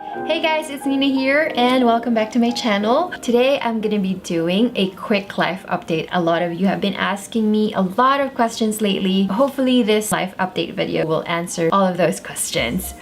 Hey guys, it's Nina here and welcome back to my channel. Today I'm gonna be doing a quick life update. A lot of you have been asking me a lot of questions lately. Hopefully this life update video will answer all of those questions.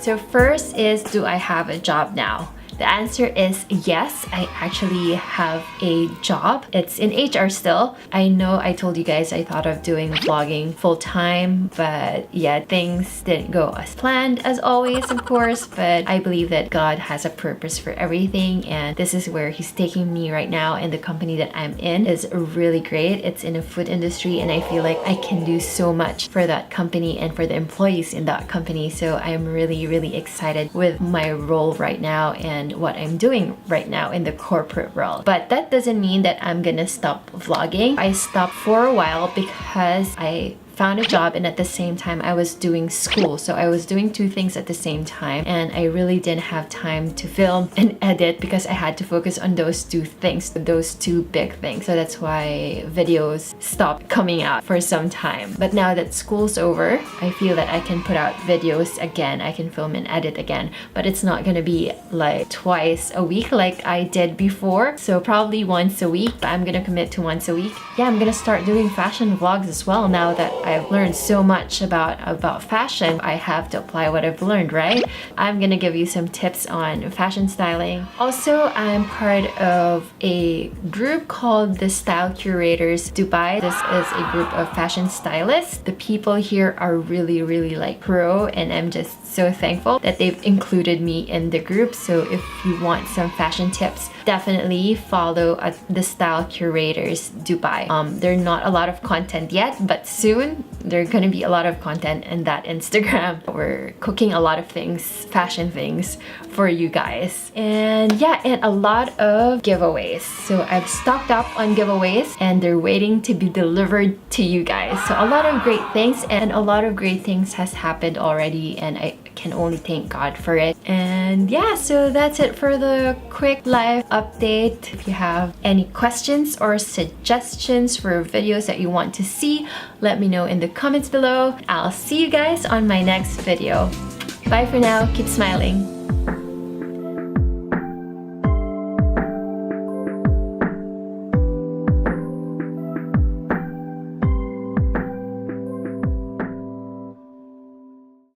So first is, do I have a job now? The answer is yes, I actually have a job. It's in HR still. I know I told you guys I thought of doing vlogging full-time, but yeah, things didn't go as planned as always, of course, but I believe that God has a purpose for everything, and this is where He's taking me right now, and the company that I'm in is really great. It's in the food industry, and I feel like I can do so much for that company and for the employees in that company, so I'm really excited with my role right now and what I'm doing right now in the corporate world. But that doesn't mean that I'm gonna stop vlogging. I stopped for a while because I found a job, and at the same time I was doing school, so I was doing two things at the same time, and I really didn't have time to film and edit because I had to focus on those two things, those two big things. So that's why videos stopped coming out for some time. But now that school's over, I feel that I can put out videos again. I can film and edit again, but it's not gonna be like twice a week like I did before, so probably once a week. But I'm gonna commit to once a week. Yeah, I'm gonna start doing fashion vlogs as well now that I've learned so much about fashion. I have to apply what I've learned, right? I'm gonna give you some tips on fashion styling. Also, I'm part of a group called the Style Curators Dubai. This is a group of fashion stylists. The people here are really like pro, and I'm just so thankful that they've included me in the group. So if you want some fashion tips, definitely follow the Style Curators Dubai. There's not a lot of content yet, but soon there's gonna be a lot of content in that Instagram. We're cooking a lot of things, fashion things for you guys. And yeah, and a lot of giveaways. So I've stocked up on giveaways and they're waiting to be delivered to you guys. So a lot of great things, and a lot of great things has happened already, and I can only thank God for it. And yeah, so that's it for the quick live update. If you have any questions or suggestions for videos that you want to see, let me know in the comments below. I'll see you guys on my next video. Bye for now. Keep smiling.